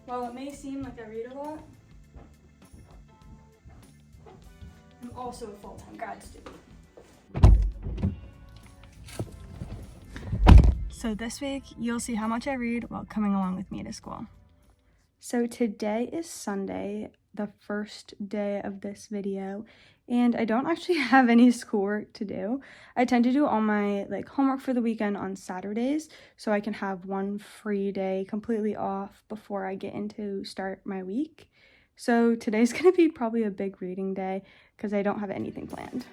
While it may seem like I read a lot, I'm also a full-time grad student. So this week, you'll see how much I read while coming along with me to school. So today is Sunday, the first day of this video, and I don't actually have any schoolwork to do. I tend to do all my homework for the weekend on Saturdays, so I can have one free day completely off before I get into start my week. So today's gonna be probably a big reading day because I don't have anything planned.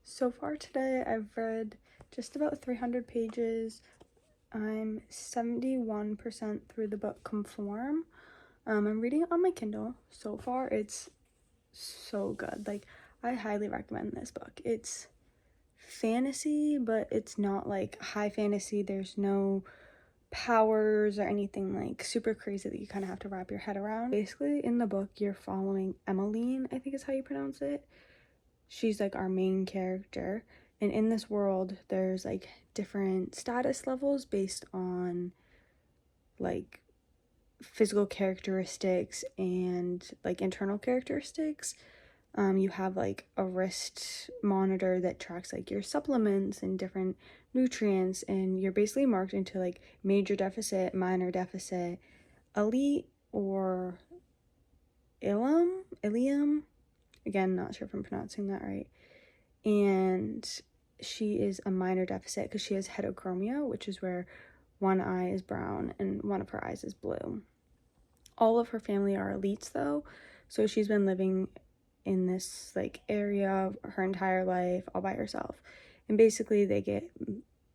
So far today, I've read just about 300 pages. I'm 71% through the book Conform. I'm reading it on my Kindle. So far, it's so good. I highly recommend this book. It's fantasy, but it's not high fantasy. There's no powers or anything super crazy that you kind of have to wrap your head around. Basically, in the book, you're following Emmeline, I think is how you pronounce it. She's our main character, and in this world there's different status levels based on physical characteristics and internal characteristics. You have a wrist monitor that tracks your supplements and different nutrients, and you're basically marked into major deficit, minor deficit, elite, or Ilium. Again, not sure if I'm pronouncing that right. And she is a minor deficit because she has heterochromia, which is where one eye is brown and one of her eyes is blue. All of her family are elites though, so she's been living in this area her entire life all by herself. And basically they get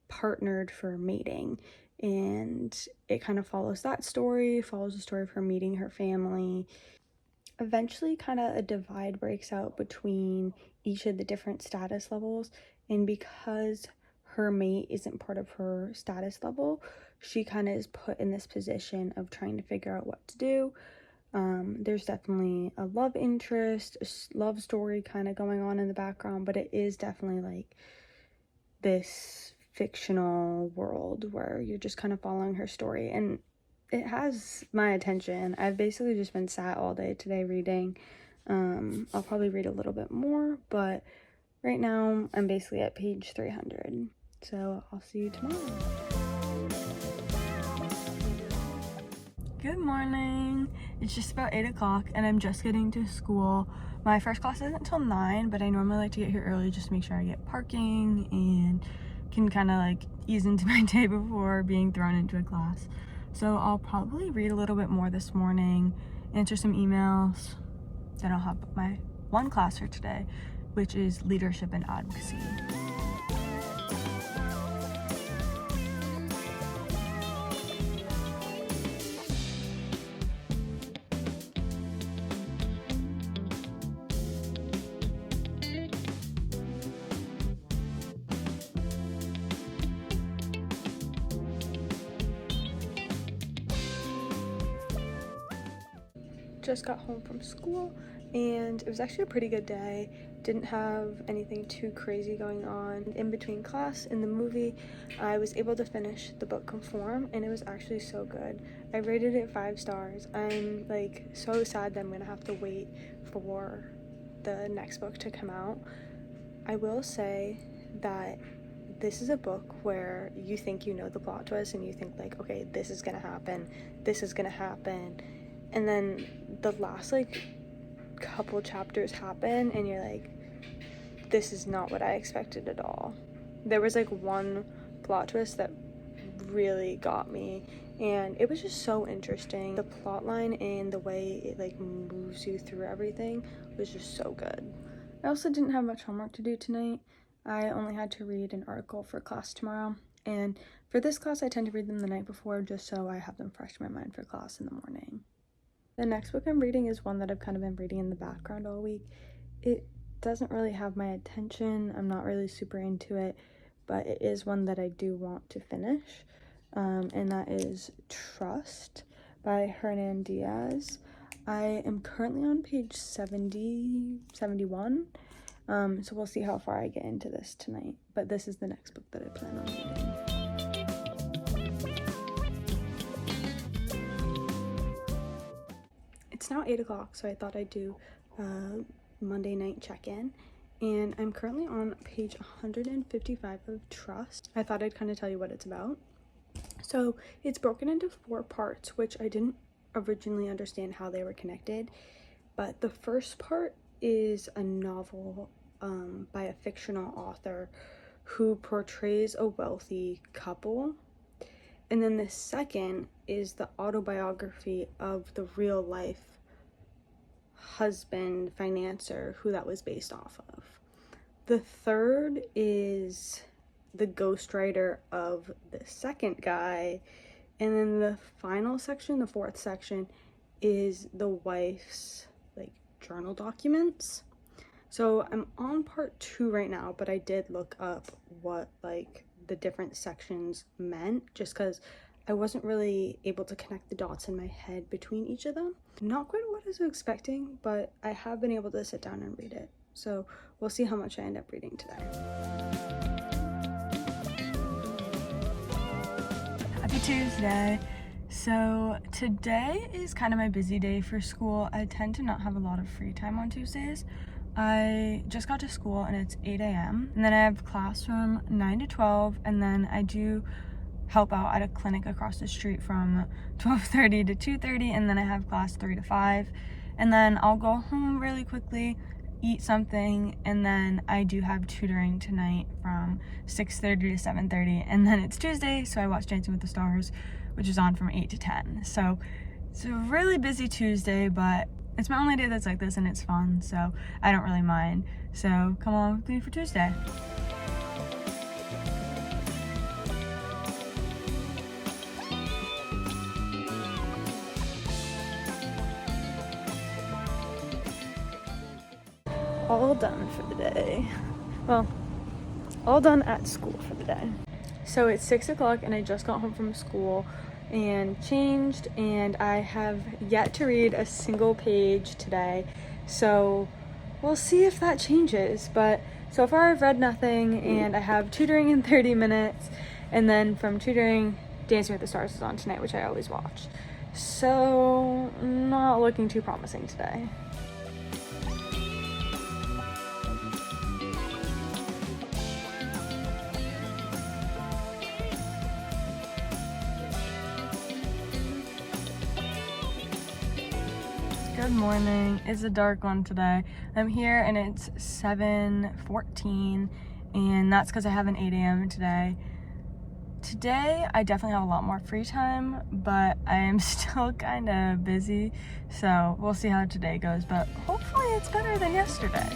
partnered for mating, and it kind of follows that story, follows the story of her meeting her family. Eventually kind of a divide breaks out between each of the different status levels, and because her mate isn't part of her status level, she kind of is put in this position of trying to figure out what to do. There's definitely a love interest, a love story kind of going on in the background, but it is definitely this fictional world where you're just kind of following her story, and it has my attention. I've basically just been sat all day today reading. I'll probably read a little bit more, but right now I'm basically at page 300. So I'll see you tomorrow. Good morning. It's just about 8 o'clock and I'm just getting to school. My first class isn't until 9, but I normally like to get here early just to make sure I get parking and can kind of ease into my day before being thrown into a class. So I'll probably read a little bit more this morning, answer some emails, then I'll have my one class for today, which is leadership and advocacy. Just got home from school and it was actually a pretty good day. Didn't have anything too crazy going on. In between class and the movie, I was able to finish the book Conform, and it was actually so good. I rated it 5 stars. I'm so sad that I'm gonna have to wait for the next book to come out. I will say that this is a book where you think you know the plot twist and you think okay, this is gonna happen, and then the last couple chapters happen and you're this is not what I expected at all. There was one plot twist that really got me, and it was just so interesting. The plot line and the way it moves you through everything was just so good. I also didn't have much homework to do tonight. I only had to read an article for class tomorrow, And for this class, I tend to read them the night before just so I have them fresh in my mind for class in the morning. The next book I'm reading is one that I've kind of been reading in the background all week. It doesn't really have my attention. I'm not really super into it, but it is one that I do want to finish. And that is Trust by Hernan Diaz. I am currently on page 71. So we'll see how far I get into this tonight. But this is the next book that I plan on reading. It's now 8 o'clock, so I thought I'd do Monday night check-in. And I'm currently on page 155 of Trust. I thought I'd kind of tell you what it's about. So it's broken into 4 parts, which I didn't originally understand how they were connected. But the first part is a novel by a fictional author who portrays a wealthy couple. And then the second is the autobiography of the real life husband financier who that was based off of. The third is the ghostwriter of the second guy. And then the final section, the 4th section, is the wife's journal documents. So I'm on part 2 right now, but I did look up what the different sections meant just because I wasn't really able to connect the dots in my head between each of them. Not quite what I was expecting, but I have been able to sit down and read it. So we'll see how much I end up reading today. Happy Tuesday. So today is kind of my busy day for school. I tend to not have a lot of free time on Tuesdays. I just got to school and it's 8 a.m. and then I have class from 9 to 12, and then I do help out at a clinic across the street from 12:30 to 2:30, and then I have class 3 to 5, and then I'll go home really quickly, eat something, and then I do have tutoring tonight from 6:30 to 7:30, and then it's Tuesday, so I watch Dancing with the Stars, which is on from 8 to 10. So it's a really busy Tuesday, but it's my only day that's like this and it's fun, so I don't really mind. So come along with me for Tuesday. All done for the day. Well, all done at school for the day. So it's 6 o'clock and I just got home from school and changed, and I have yet to read a single page today. So we'll see if that changes. But so far I've read nothing, and I have tutoring in 30 minutes. And then from tutoring, Dancing with the Stars is on tonight, which I always watch. So not looking too promising today. Good morning. It's a dark one today. I'm here and it's 7:14, and that's because I have an 8 a.m. today. Today, I definitely have a lot more free time, but I am still kind of busy, so we'll see how today goes, but hopefully it's better than yesterday.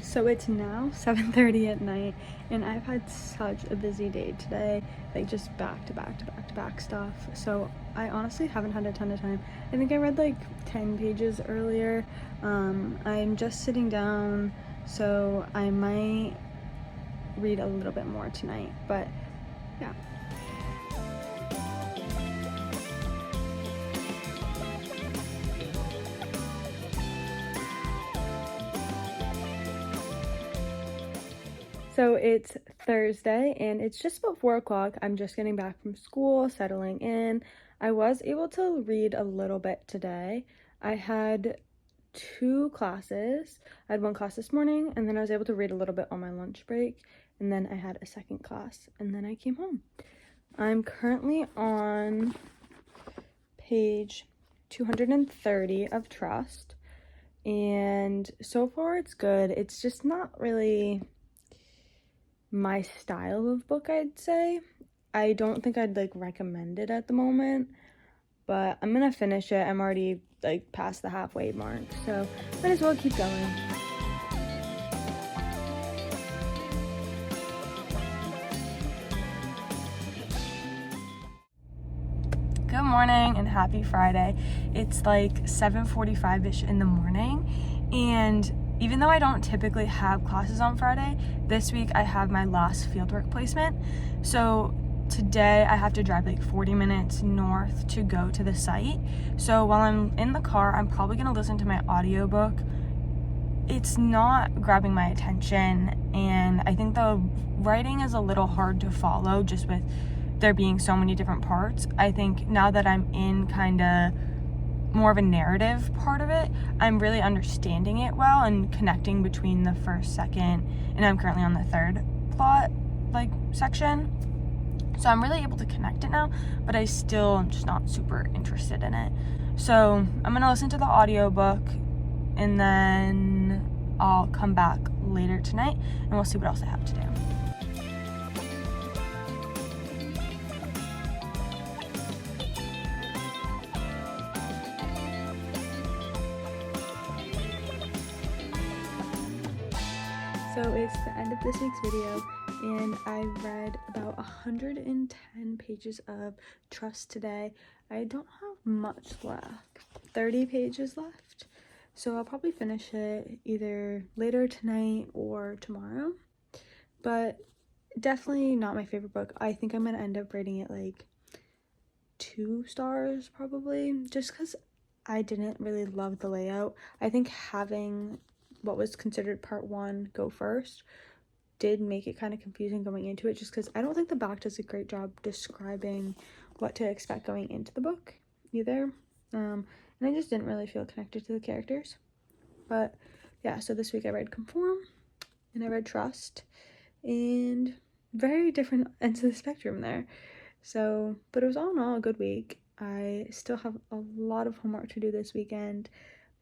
So it's now 7:30 at night, and I've had such a busy day today, just back to back stuff. So I honestly haven't had a ton of time. I think I read 10 pages earlier. I'm just sitting down, so I might read a little bit more tonight, but yeah. So it's Thursday and it's just about 4 o'clock. I'm just getting back from school, settling in. I was able to read a little bit today. I had 2 classes. I had 1 class this morning, and then I was able to read a little bit on my lunch break, and then I had a second class, and then I came home. I'm currently on page 230 of Trust, and so far it's good. It's just not really my style of book, I'd say. I don't think I'd like recommend it at the moment, but I'm gonna finish it. I'm already like past the halfway mark, so might as well keep going. Good morning and happy Friday. It's like 7:45ish in the morning, and even though I don't typically have classes on Friday, this week I have my last fieldwork placement. So today I have to drive like 40 minutes north to go to the site. So while I'm in the car, I'm probably gonna listen to my audiobook. It's not grabbing my attention, and I think the writing is a little hard to follow just with there being so many different parts. I think now that I'm in kind of more of a narrative part of it, I'm really understanding it well and connecting between the first, second, and I'm currently on the third plot like section. So I'm really able to connect it now, but I still am just not super interested in it. So I'm gonna listen to the audiobook and then I'll come back later tonight and we'll see what else I have to do. So it's the end of this week's video, and I read about 110 pages of trust today. I don't have much left, 30 pages left, so I'll probably finish it either later tonight or tomorrow, but definitely not my favorite book. I think I'm gonna end up rating it like 2 stars probably, just because I didn't really love the layout. I think having what was considered part 1 go first did make it kind of confusing going into it, just because I don't think the back does a great job describing what to expect going into the book either. And I just didn't really feel connected to the characters. But yeah, so this week I read Conform and I read Trust, and very different ends of the spectrum there. So, but it was all in all a good week. I still have a lot of homework to do this weekend,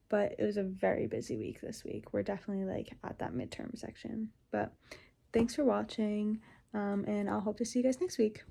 but it was a very busy week this week. We're definitely like at that midterm section. But thanks for watching, and I'll hope to see you guys next week.